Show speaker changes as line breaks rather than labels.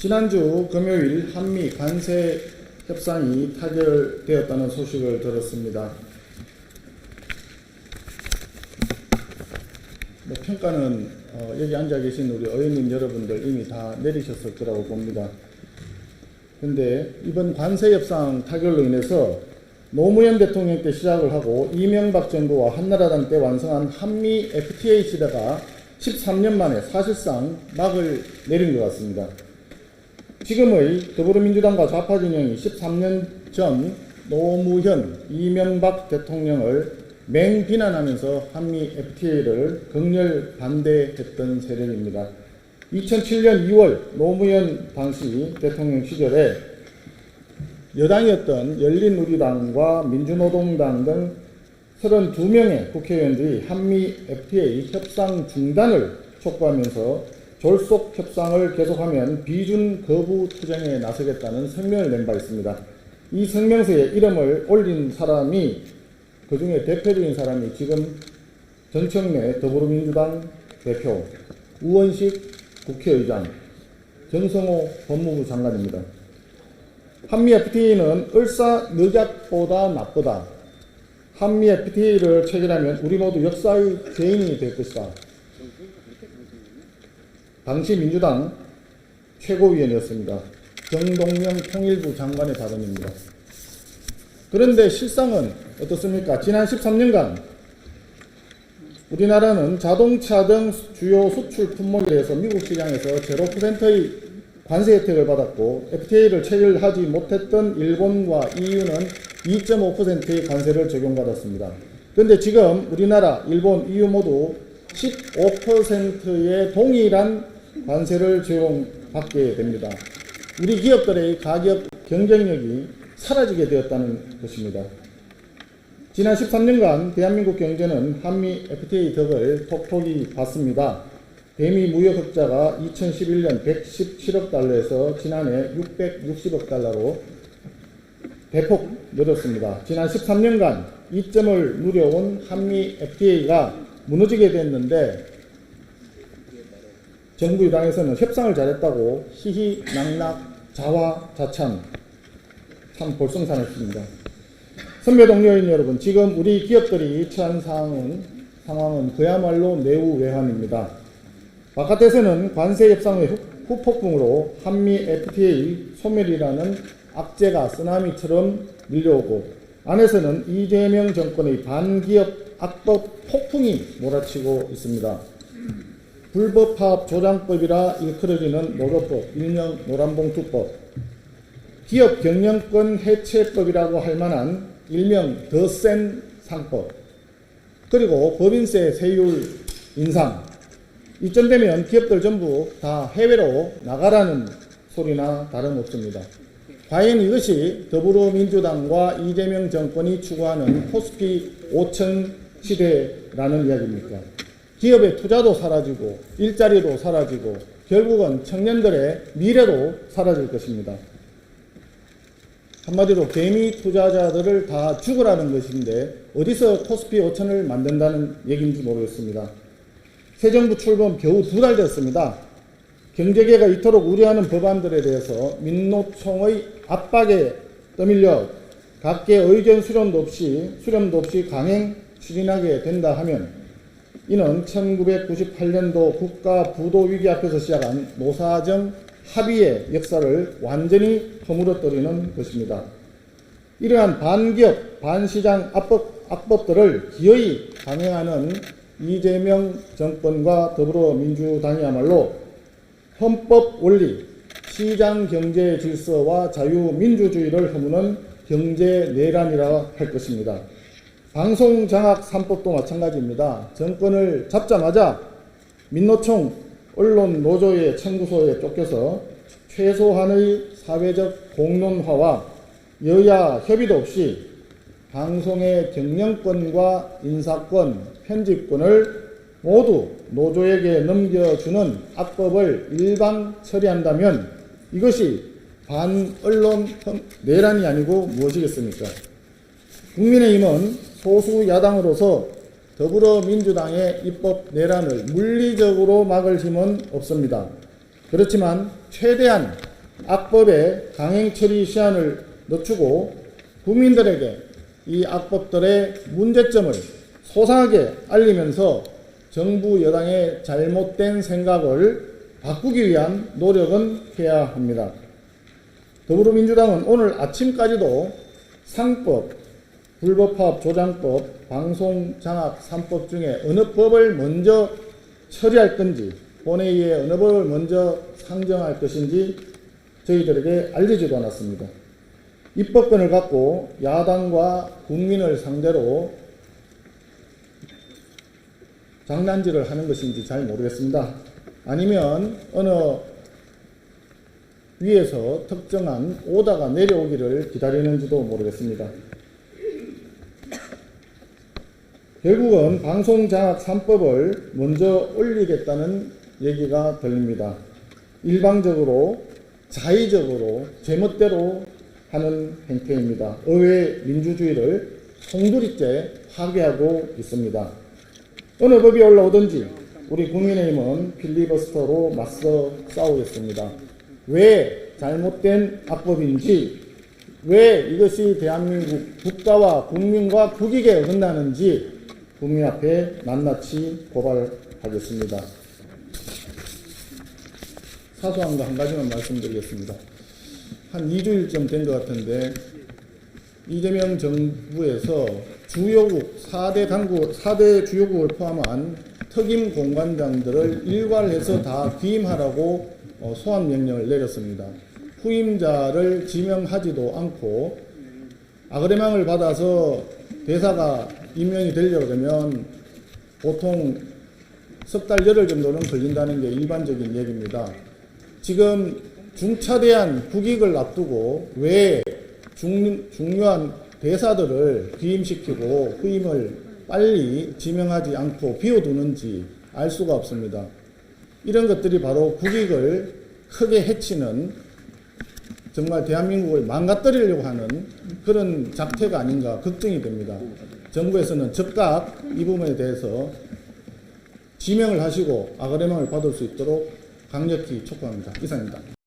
지난주 금요일 한미 관세 협상이 타결되었다는 소식을 들었습니다. 평가는 여기 앉아 계신 우리 의원님 여러분들 이미 다 내리셨을 거라고 봅니다. 그런데 이번 관세 협상 타결로 인해서 노무현 대통령 때 시작을 하고 이명박 정부와 한나라당 때 완성한 한미 FTA 시대가 13년 만에 사실상 막을 내린 것 같습니다. 지금의 더불어민주당과 좌파 진영이 13년 전 노무현, 이명박 대통령을 맹비난하면서 한미 FTA를 극렬 반대했던 세력입니다. 2007년 2월 노무현 당시 대통령 시절에 여당이었던 열린우리당과 민주노동당 등 32명의 국회의원들이 한미 FTA 협상 중단을 촉구하면서 졸속 협상을 계속하면 비준 거부 투쟁에 나서겠다는 성명을 낸 바 있습니다. 이 성명서에 이름을 올린 사람이, 그 중에 대표적인 사람이 지금 전청래 더불어민주당 대표, 우원식 국회의장, 정성호 법무부 장관입니다. 한미 FTA는 을사늑약보다 나쁘다. 한미 FTA를 체결하면 우리 모두 역사의 죄인이 될 것이다. 당시 민주당 최고위원이었습니다. 정동영 통일부 장관의 발언입니다. 그런데 실상은 어떻습니까? 지난 13년간 우리나라는 자동차 등 주요 수출 품목에 대해서 미국 시장에서 0%의 관세 혜택을 받았고 FTA를 체결하지 못했던 일본과 EU는 2.5%의 관세를 적용받았습니다. 그런데 지금 우리나라, 일본, EU 모두 15%의 동일한 관세를 적용받게 됩니다. 우리 기업들의 가격 경쟁력이 사라지게 되었다는 것입니다. 지난 13년간 대한민국 경제는 한미 FTA 덕을 톡톡히 봤습니다. 대미 무역 흑자가 2011년 117억 달러에서 지난해 660억 달러로 대폭 늘었습니다. 지난 13년간 이점을 누려온 한미 FTA가 무너지게 됐는데 정부 여당에서는 협상을 잘했다고 희희낙낙 자화자찬, 참 볼썽사납습니다. 선배 동료인 여러분, 지금 우리 기업들이 처한 상황은 그야말로 매우 외환입니다. 바깥에서는 관세 협상의 후폭풍으로 한미 FTA 소멸이라는 악재가 쓰나미처럼 밀려오고 안에서는 이재명 정권의 반기업 악법 폭풍이 몰아치고 있습니다. 불법파업 조장법이라 일컬어지는 노조법, 일명 노란봉투법, 기업 경영권 해체법이라고 할 만한 일명 더 센 상법, 그리고 법인세 세율 인상, 이쯤 되면 기업들 전부 다 해외로 나가라는 소리나 다름없습니다. 과연 이것이 더불어민주당과 이재명 정권이 추구하는 코스피 5천 시대라는 이야기입니까? 기업의 투자도 사라지고 일자리도 사라지고 결국은 청년들의 미래도 사라질 것입니다. 한마디로 개미 투자자들을 다 죽으라는 것인데 어디서 코스피 5천을 만든다는 얘기인지 모르겠습니다. 새 정부 출범 겨우 2달 됐습니다. 경제계가 이토록 우려하는 법안들에 대해서 민노총의 압박에 떠밀려 각계 의견 수렴도 없이 강행 추진하게 된다 하면 이는 1998년도 국가 부도 위기 앞에서 시작한 노사정 합의의 역사를 완전히 허물어뜨리는 것입니다. 이러한 반기업, 반시장 악법들을 기어이 강행하는 이재명 정권과 더불어민주당이야말로 헌법 원리, 시장 경제 질서와 자유민주주의를 허무는 경제 내란이라 할 것입니다. 방송장악 3법도 마찬가지입니다. 정권을 잡자마자 민노총 언론노조의 청구소에 쫓겨서 최소한의 사회적 공론화와 여야 협의도 없이 방송의 경영권과 인사권, 편집권을 모두 노조에게 넘겨주는 악법을 일방 처리한다면 이것이 반언론 내란이 아니고 무엇이겠습니까? 국민의힘은 소수 야당으로서 더불어민주당의 입법 내란을 물리적으로 막을 힘은 없습니다. 그렇지만 최대한 악법의 강행 처리 시한을 늦추고 국민들에게 이 악법들의 문제점을 소상하게 알리면서 정부 여당의 잘못된 생각을 바꾸기 위한 노력은 해야 합니다. 더불어민주당은 오늘 아침까지도 상법, 불법파업 조장법, 방송장악 3법 중에 어느 법을 먼저 처리할 건지, 본회의에 어느 법을 먼저 상정할 것인지 저희들에게 알리지도 않았습니다. 입법권을 갖고 야당과 국민을 상대로 장난질을 하는 것인지 잘 모르겠습니다. 아니면 어느 위에서 특정한 오다가 내려오기를 기다리는지도 모르겠습니다. 결국은 방송장악 3법을 먼저 올리겠다는 얘기가 들립니다. 일방적으로 자의적으로 제멋대로 하는 행태입니다. 의회 민주주의를 송두리째 파괴하고 있습니다. 어느 법이 올라오든지 우리 국민의힘은 필리버스터로 맞서 싸우겠습니다. 왜 잘못된 악법인지, 왜 이것이 대한민국 국가와 국민과 국익에 어긋나는지 국민 앞에 낱낱이 고발하겠습니다. 사소한 거 한 가지만 말씀드리겠습니다. 한 2주일쯤 된 것 같은데 이재명 정부에서 주요국 4대 주요국을 포함한 특임 공관장들을 일괄해서 다 귀임하라고 소환 명령을 내렸습니다. 후임자를 지명하지도 않고 아그레망을 받아서 대사가 임명이 되려고 하면 보통 석 달, 열흘 정도는 걸린다는 게 일반적인 얘기입니다. 지금 중차대한 국익을 앞두고 왜 중요한 대사들을 귀임시키고 후임을 빨리 지명하지 않고 비워두는지 알 수가 없습니다. 이런 것들이 바로 국익을 크게 해치는, 정말 대한민국을 망가뜨리려고 하는 그런 작태가 아닌가 걱정이 됩니다. 정부에서는 즉각 이 부분에 대해서 지명을 하시고 아그레망을 받을 수 있도록 강력히 촉구합니다. 이상입니다.